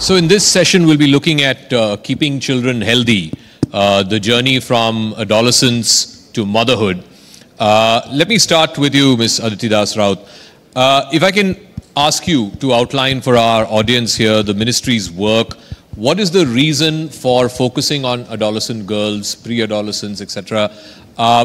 So in this session, we'll be looking at keeping children healthy, the journey from adolescence to motherhood. Let me start with you, Ms. Aditi Das Raut. If I can ask you to outline for our audience here the ministry's work, what is the reason for focusing on adolescent girls, pre-adolescents, etc.?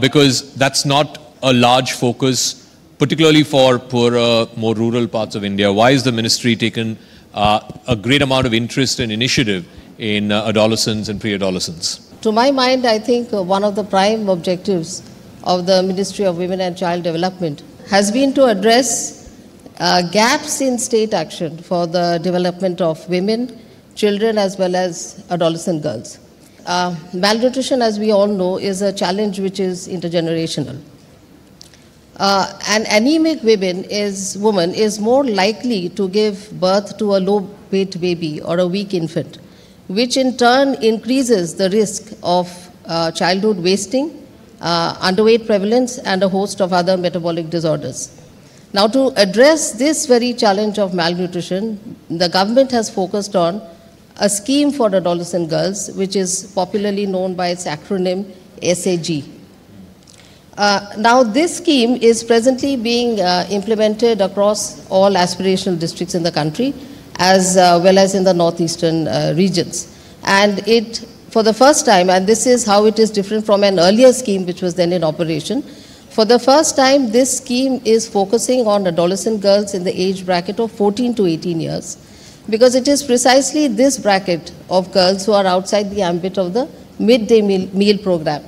Because that's not a large focus, particularly for poorer, more rural parts of India. Why is the ministry taken a great amount of interest and initiative in adolescents and pre-adolescents? To my mind, I think one of the prime objectives of the Ministry of Women and Child Development has been to address gaps in state action for the development of women, children as well as adolescent girls. Malnutrition, as we all know, is a challenge which is intergenerational. An anemic woman is more likely to give birth to a low-weight baby or a weak infant, which in turn increases the risk of childhood wasting, underweight prevalence, and a host of other metabolic disorders. Now, to address this very challenge of malnutrition, the government has focused on a scheme for adolescent girls, which is popularly known by its acronym SAG. Now, this scheme is presently being implemented across all aspirational districts in the country, as well as in the northeastern regions. And it, for the first time, and this is how it is different from an earlier scheme which was then in operation, for the first time, this scheme is focusing on adolescent girls in the age bracket of 14 to 18 years, because it is precisely this bracket of girls who are outside the ambit of the midday meal program.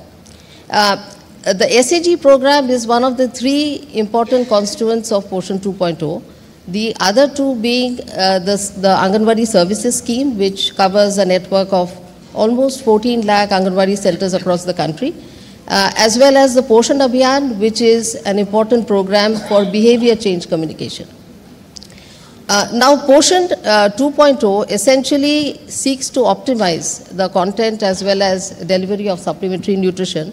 The SAG program is one of the three important constituents of Poshan 2.0. The other two being the Anganwadi Services Scheme, which covers a network of almost 14 lakh Anganwadi centers across the country, as well as the Poshan Abhiyan, which is an important program for behavior change communication. Now, Poshan 2.0 essentially seeks to optimize the content as well as delivery of supplementary nutrition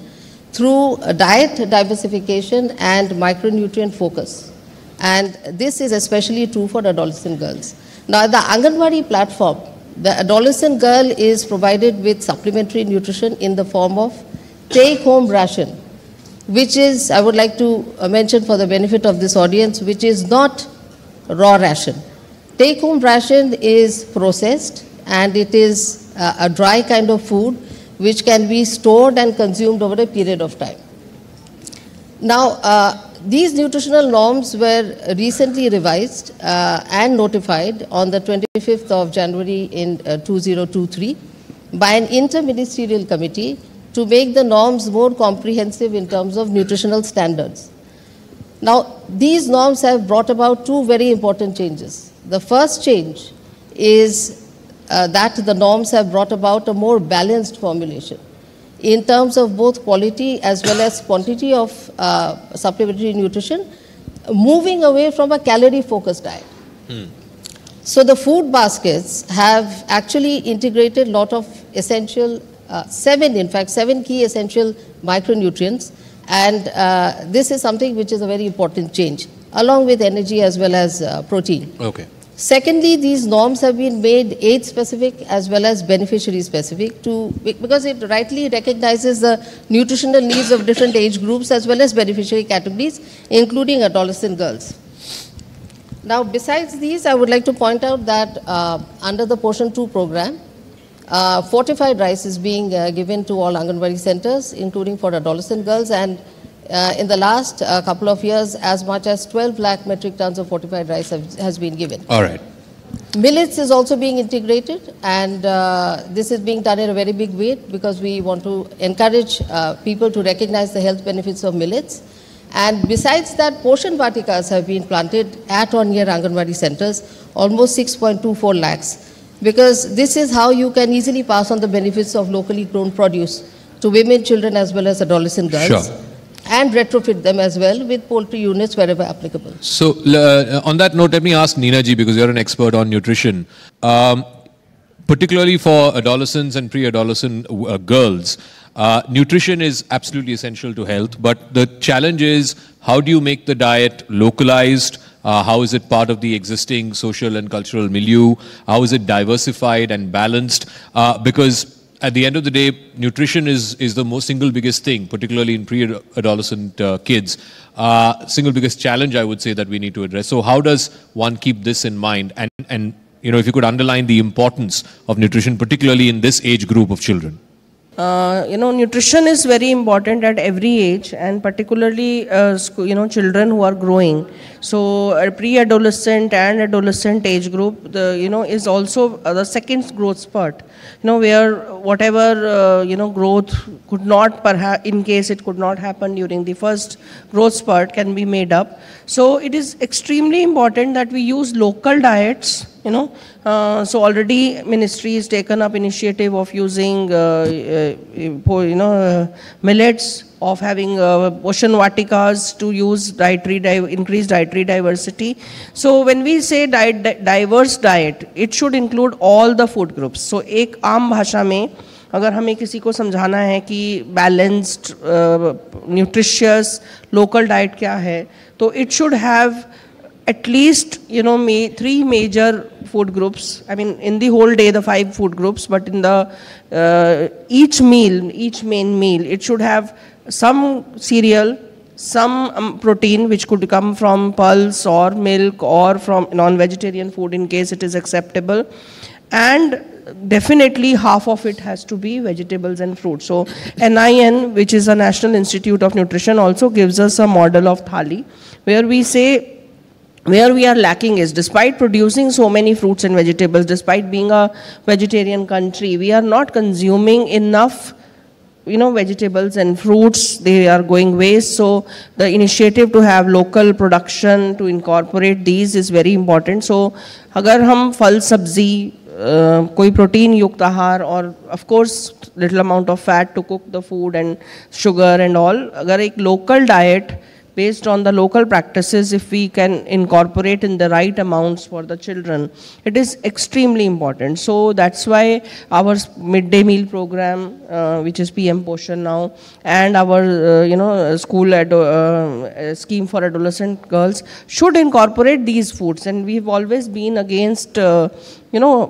through diet diversification and micronutrient focus. And this is especially true for adolescent girls. Now, the Anganwadi platform, the adolescent girl is provided with supplementary nutrition in the form of take-home ration, which is, I would like to mention for the benefit of this audience, which is not raw ration. Take-home ration is processed, and it is a dry kind of food which can be stored and consumed over a period of time. Now, these nutritional norms were recently revised and notified on the 25th of January in 2023 by an interministerial committee to make the norms more comprehensive in terms of nutritional standards. Now, these norms have brought about two very important changes. The first change is that the norms have brought about a more balanced formulation in terms of both quality as well as quantity of supplementary nutrition, moving away from a calorie-focused diet. So the food baskets have actually integrated a lot of essential, seven key essential micronutrients, and this is something which is a very important change, along with energy as well as protein. Okay. Secondly, these norms have been made age-specific as well as beneficiary-specific because it rightly recognizes the nutritional needs of different age groups as well as beneficiary categories, including adolescent girls. Now, besides these, I would like to point out that under the Poshan 2 program, fortified rice is being given to all Anganwadi centers, including for adolescent girls, and in the last couple of years, as much as 12 lakh metric tons of fortified rice has been given. All right. Millets is also being integrated, and this is being done in a very big way because we want to encourage people to recognize the health benefits of millets. And besides that, Poshan Vatikas have been planted at or near Anganwadi centers, almost 6.24 lakhs, because this is how you can easily pass on the benefits of locally grown produce to women, children, as well as adolescent girls. Sure. And retrofit them as well with poultry units wherever applicable. So, on that note, let me ask Neena ji, because you're an expert on nutrition. Particularly for adolescents and pre-adolescent girls, nutrition is absolutely essential to health, but the challenge is how do you make the diet localized, How is it part of the existing social and cultural milieu? How is it diversified and balanced? Because at the end of the day, nutrition is the most single biggest thing, particularly in pre-adolescent kids. Single biggest challenge, I would say, that we need to address. So how does one keep this in mind? And you know, if you could underline the importance of nutrition, particularly in this age group of children. Nutrition is very important at every age, and particularly, children who are growing. So, a pre-adolescent and adolescent age group, is also the second growth spurt. Where whatever, growth could not, perhaps, in case it could not happen during the first growth spurt, can be made up. So, it is extremely important that we use local diets. So already ministry has taken up initiative of using, millets, of having Poshan Vatikas to use increased dietary diversity. So when we say diverse diet, it should include all the food groups. So एक आम भाषा में अगर हमें किसी को समझाना है कि balanced, nutritious, local diet क्या है, तो it should have at least, three major food groups. I mean, in the whole day, the 5 food groups, but in the each main meal, it should have some cereal, some protein, which could come from pulse or milk or from non-vegetarian food in case it is acceptable. And definitely half of it has to be vegetables and fruits. So NIN, which is a National Institute of Nutrition, also gives us a model of thali, where we say, where we are lacking is, despite producing so many fruits and vegetables, despite being a vegetarian country, we are not consuming enough, vegetables and fruits. They are going waste. So the initiative to have local production, to incorporate these, is very important. So agar hum phal sabzi, koi protein yukt ahar, or of course little amount of fat to cook the food and sugar and all, agar ek local diet based on the local practices, if we can incorporate in the right amounts for the children, it is extremely important. So that's why our midday meal program, which is PM Poshan now, and our school scheme for adolescent girls should incorporate these foods. And we've always been against ultra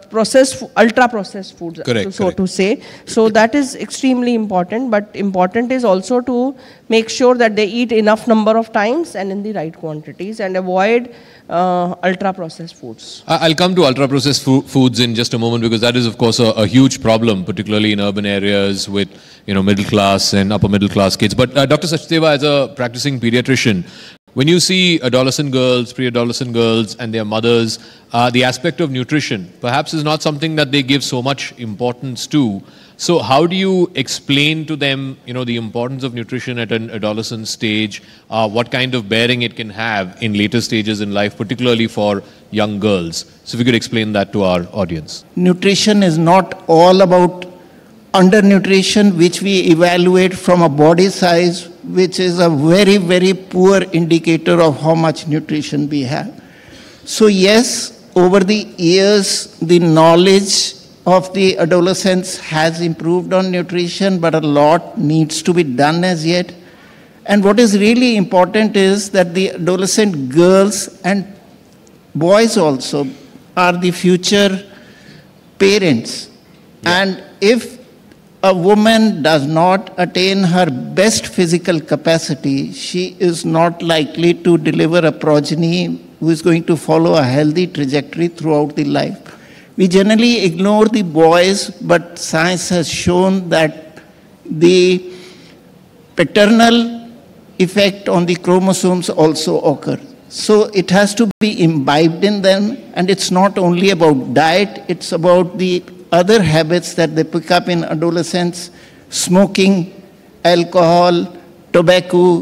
processed foods, to say. So that is extremely important, but important is also to make sure that they eat enough number of times and in the right quantities, and avoid ultra processed foods. I'll come to ultra processed foods in just a moment, because that is of course a huge problem, particularly in urban areas with middle class and upper middle class kids. But Dr. Sachdeva, as a practicing pediatrician, when you see adolescent girls, pre-adolescent girls and their mothers, the aspect of nutrition perhaps is not something that they give so much importance to. So how do you explain to them, the importance of nutrition at an adolescent stage, what kind of bearing it can have in later stages in life, particularly for young girls? So if you could explain that to our audience. Nutrition is not all about undernutrition, which we evaluate from a body size, which is a very, very poor indicator of how much nutrition we have. So yes, over the years, the knowledge of the adolescents has improved on nutrition, but a lot needs to be done as yet. And what is really important is that the adolescent girls and boys also are the future parents. Yeah. And if a woman does not attain her best physical capacity, she is not likely to deliver a progeny who is going to follow a healthy trajectory throughout the life. We generally ignore the boys, but science has shown that the paternal effect on the chromosomes also occur. So it has to be imbibed in them, and it's not only about diet, it's about the other habits that they pick up in adolescence: smoking, alcohol, tobacco,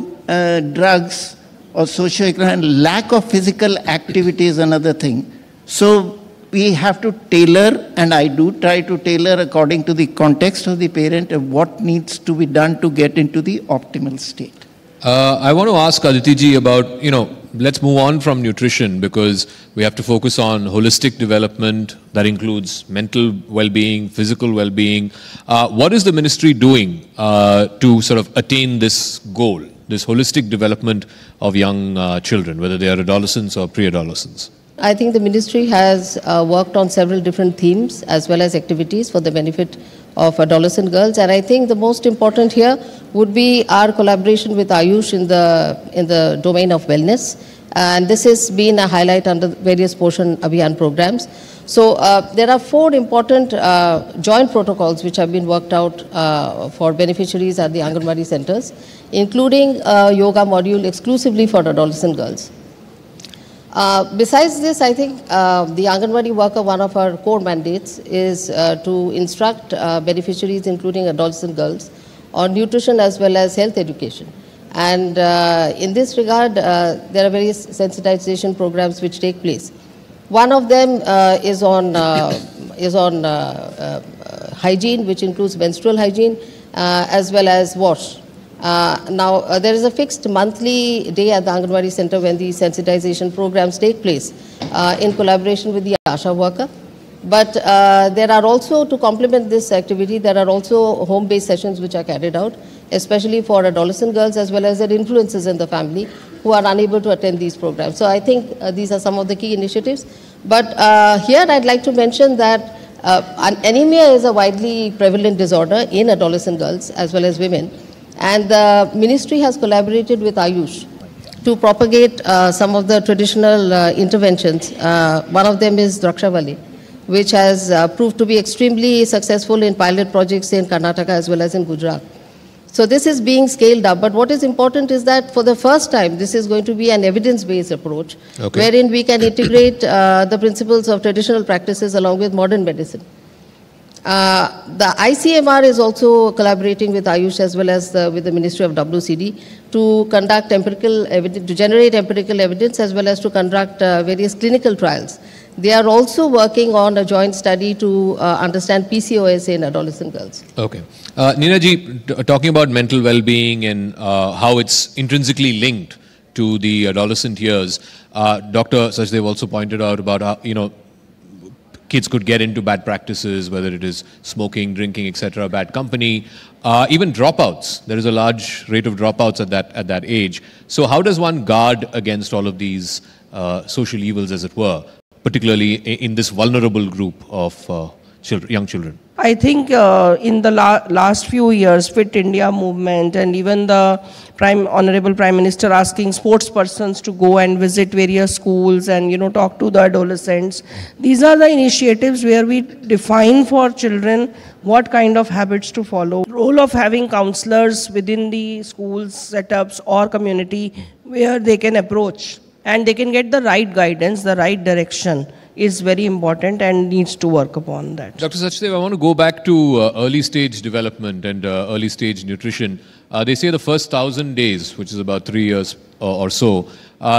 drugs, or socioeconomic lack of physical activity is another thing. So we have to tailor, and I do try to tailor according to the context of the parent of what needs to be done to get into the optimal state. I want to ask Aditi ji about, let's move on from nutrition, because we have to focus on holistic development that includes mental well-being, physical well-being. What is the ministry doing to sort of attain this goal? this holistic development of young children, whether they are adolescents or pre-adolescents? I think the ministry has worked on several different themes as well as activities for the benefit of adolescent girls, and I think the most important here would be our collaboration with Ayush in the domain of wellness, and this has been a highlight under various Poshan Abhiyan programs. So there are 4 important joint protocols which have been worked out for beneficiaries at the Anganwadi centers, including a yoga module exclusively for adolescent girls. Besides this, I think the Anganwadi worker, one of our core mandates is to instruct beneficiaries, including adolescent girls, on nutrition as well as health education. And in this regard, there are various sensitization programs which take place. One of them is on hygiene, which includes menstrual hygiene as well as wash. Now, there is a fixed monthly day at the Anganwadi Center when these sensitization programs take place in collaboration with the ASHA worker. But there are also, to complement this activity, there are also home-based sessions which are carried out, especially for adolescent girls as well as their influences in the family who are unable to attend these programs. So I think these are some of the key initiatives. But here I'd like to mention that anemia is a widely prevalent disorder in adolescent girls as well as women. And the ministry has collaborated with Ayush to propagate some of the traditional interventions. One of them is Drakshavali, which has proved to be extremely successful in pilot projects in Karnataka as well as in Gujarat. So this is being scaled up, but what is important is that for the first time, this is going to be an evidence-based approach, wherein we can integrate the principles of traditional practices along with modern medicine. The ICMR is also collaborating with Ayush as well as with the Ministry of WCD to conduct empirical evidence, to generate empirical evidence as well as to conduct various clinical trials. They are also working on a joint study to understand PCOS in adolescent girls. Okay. Neena-ji, talking about mental well-being and how it's intrinsically linked to the adolescent years, Dr. Sachdev also pointed out about how, kids could get into bad practices, whether it is smoking, drinking, etc., bad company, even dropouts. There is a large rate of dropouts at that age. So how does one guard against all of these social evils, as it were, particularly in this vulnerable group of young children? I think in the last few years, Fit India movement and even the Honorable Prime Minister asking sports persons to go and visit various schools and, talk to the adolescents. These are the initiatives where we define for children what kind of habits to follow. The role of having counselors within the schools, setups or community where they can approach and they can get the right guidance, the right direction is very important and needs to work upon that. Dr. Sachdev, I want to go back to early stage development and early stage nutrition. They say the first 1,000 days, which is about 3 years or so,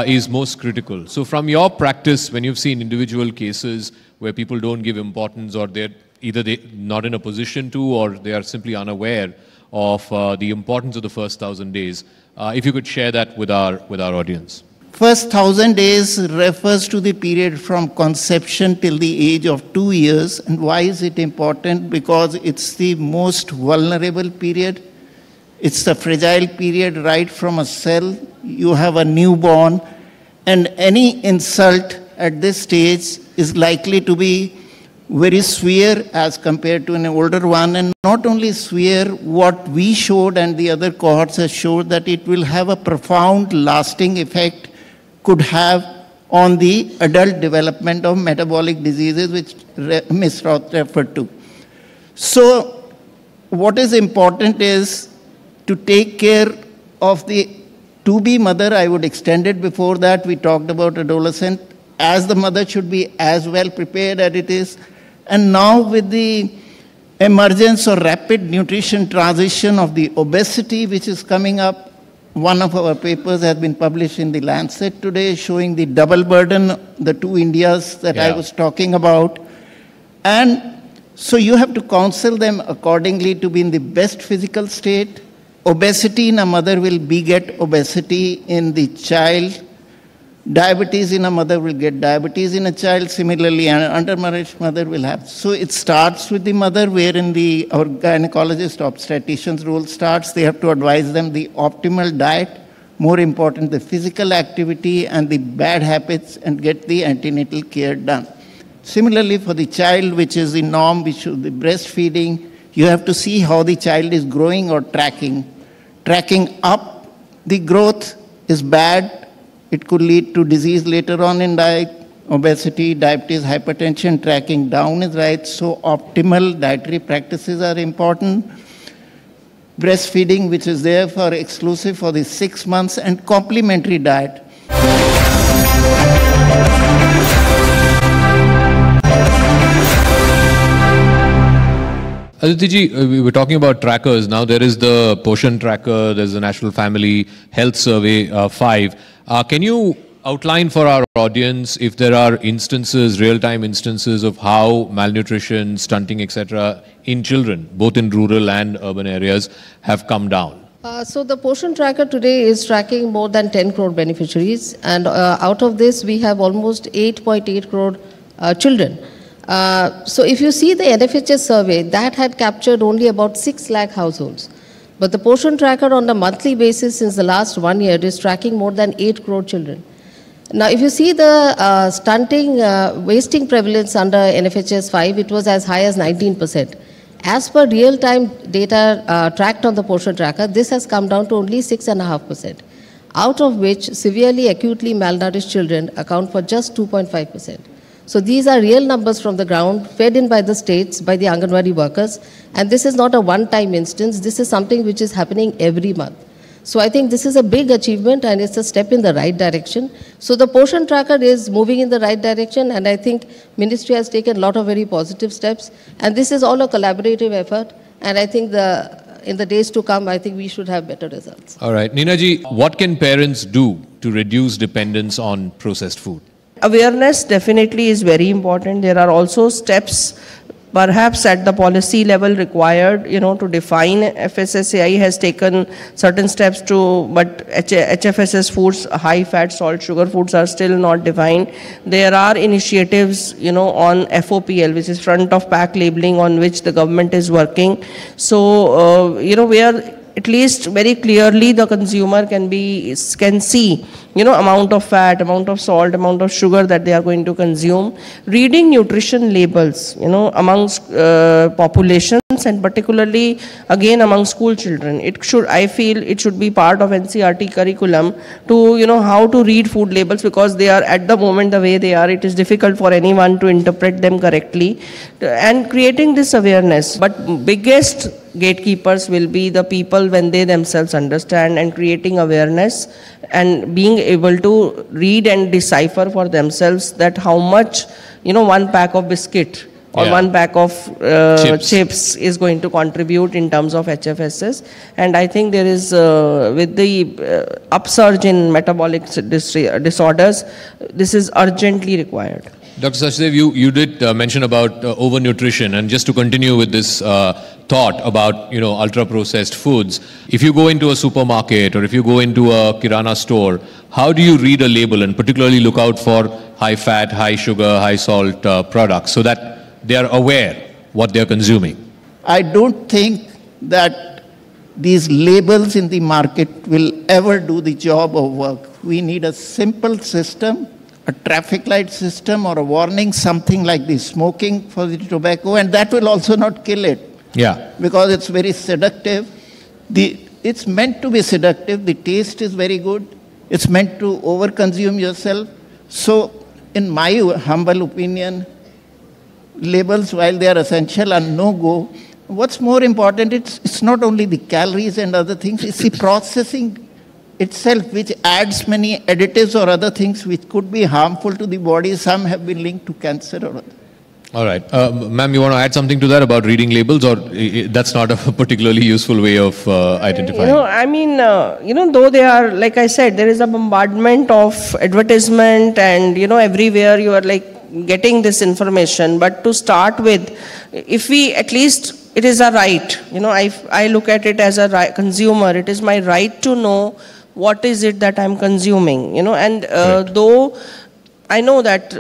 is most critical. So from your practice, when you've seen individual cases where people don't give importance or they're either not in a position to or they are simply unaware of the importance of the first 1,000 days, if you could share that with our audience. First 1,000 days refers to the period from conception till the age of 2 years. And why is it important? Because it's the most vulnerable period. It's the fragile period right from a cell. You have a newborn, and any insult at this stage is likely to be very severe as compared to an older one. And not only severe, what we showed and the other cohorts have showed that it will have a profound lasting effect could have on the adult development of metabolic diseases, which Ms. Roth referred to. So what is important is to take care of the to-be mother. I would extend it before that. We talked about adolescent. As the mother should be as well prepared as it is. And now with the emergence or rapid nutrition transition of the obesity which is coming up, one of our papers has been published in the Lancet today showing the double burden, the two Indias that I was talking about. And so you have to counsel them accordingly to be in the best physical state. Obesity in a mother will beget obesity in the child. Diabetes in a mother will get diabetes in a child. Similarly, an undernourished mother will have. So it starts with the mother, wherein our gynecologist obstetrician's role starts. They have to advise them the optimal diet, more important, the physical activity and the bad habits, and get the antenatal care done. Similarly, for the child, which is the norm, which is the breastfeeding, you have to see how the child is growing or tracking. Tracking up the growth is bad. It could lead to disease later on in life, obesity, diabetes, hypertension. Tracking down is right. So optimal dietary practices are important. Breastfeeding, which is there for exclusive for the 6 months, and complementary diet. Aditi ji, we were talking about trackers. Now there is the Poshan tracker, there's the National Family Health Survey 5. Can you outline for our audience if there are instances, real-time instances of how malnutrition, stunting, etc. in children, both in rural and urban areas, have come down? So the Poshan tracker today is tracking more than 10 crore beneficiaries, and out of this we have almost 8.8 crore children. So if you see the NFHS survey, that had captured only about 6 lakh households. But the Poshan tracker on a monthly basis since the last 1 year is tracking more than 8 crore children. Now if you see the stunting, wasting prevalence under NFHS 5, it was as high as 19%. As per real-time data tracked on the Poshan tracker, this has come down to only 6.5%, out of which severely acutely malnourished children account for just 2.5%. So these are real numbers from the ground, fed in by the states, by the Anganwadi workers, and this is not a one-time instance. This is something which is happening every month. So I think this is a big achievement, and it's a step in the right direction. So the Poshan tracker is moving in the right direction, and I think Ministry has taken a lot of very positive steps, and this is all a collaborative effort, and I think in the days to come, I think we should have better results. All right. Neena ji, what can parents do to reduce dependence on processed food? Awareness definitely is very important. There are also steps perhaps at the policy level required, to define. FSSAI has taken certain steps but HFSS foods, high fat, salt, sugar foods are still not defined. There are initiatives, on FOPL, which is front of pack labeling, on which the government is working. So, where at least very clearly the consumer can see, amount of fat, amount of salt, amount of sugar that they are going to consume. Reading nutrition labels, amongst populations, and particularly again among school children. I feel it should be part of NCERT curriculum to, how to read food labels, because they are at the moment the way they are. It is difficult for anyone to interpret them correctly, and creating this awareness. But biggest gatekeepers will be the people when they themselves understand, and creating awareness and being able to read and decipher for themselves that how much, one pack of biscuit or one pack of chips is going to contribute in terms of HFSS. And I think there is, with the upsurge in metabolic disorders, this is urgently required. Dr. Sachdev, you did mention about overnutrition, and just to continue with this thought about ultra-processed foods, if you go into a supermarket or if you go into a Kirana store, how do you read a label and particularly look out for high fat, high sugar, high salt products so that they are aware what they are consuming? I don't think that these labels in the market will ever do the job of work. We need a simple system, a traffic light system, or a warning, something like this, smoking for the tobacco, and that will also not kill it. Yeah. Because it's very seductive. It's meant to be seductive. The taste is very good. It's meant to overconsume yourself. So, in my humble opinion, labels, while they are essential, are no-go. What's more important, it's not only the calories and other things, it's the processing itself, which adds many additives or other things which could be harmful to the body. Some have been linked to cancer or other. All right. Ma'am, you want to add something to that about reading labels, or that's not a particularly useful way of identifying? Though they are, like I said, there is a bombardment of advertisement, and, everywhere you are getting this information. But to start with, if we at least, it is a right, I look at it as a right consumer. It is my right to know what is it that I'm consuming, you know, and though I know that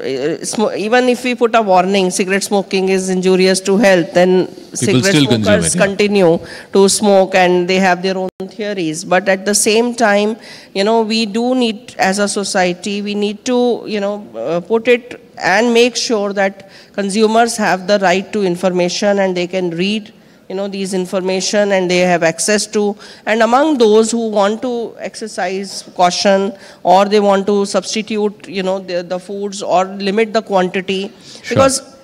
even if we put a warning, cigarette smoking is injurious to health, then cigarette smokers continue to smoke and they have their own theories. But at the same time, you know, we do need, as a society, we need to, you know, put it and make sure that consumers have the right to information and they can read, you know, these information and they have access to. And among those who want to exercise caution or they want to substitute, you know, the foods or limit the quantity, because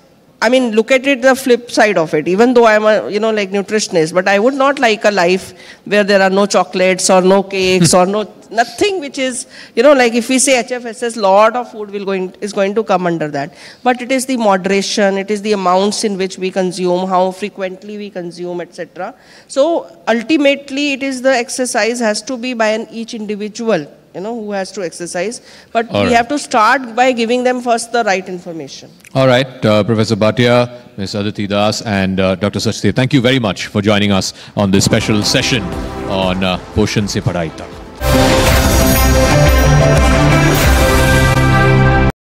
I mean, look at it, the flip side of it. Even though I'm a, you know, like nutritionist, but I would not like a life where there are no chocolates or no cakes or nothing which is, you know, like if we say HFSS, lot of food is going to come under that. But it is the moderation, it is the amounts in which we consume, how frequently we consume, etc. So ultimately, it is the exercise has to be by each individual, you know, who has to exercise. But we have to start by giving them first the right information. All right, Professor Bhatia, Ms. Aditi Das, and Dr. Sachdev, thank you very much for joining us on this special session on Poshan Se Padhai Tak.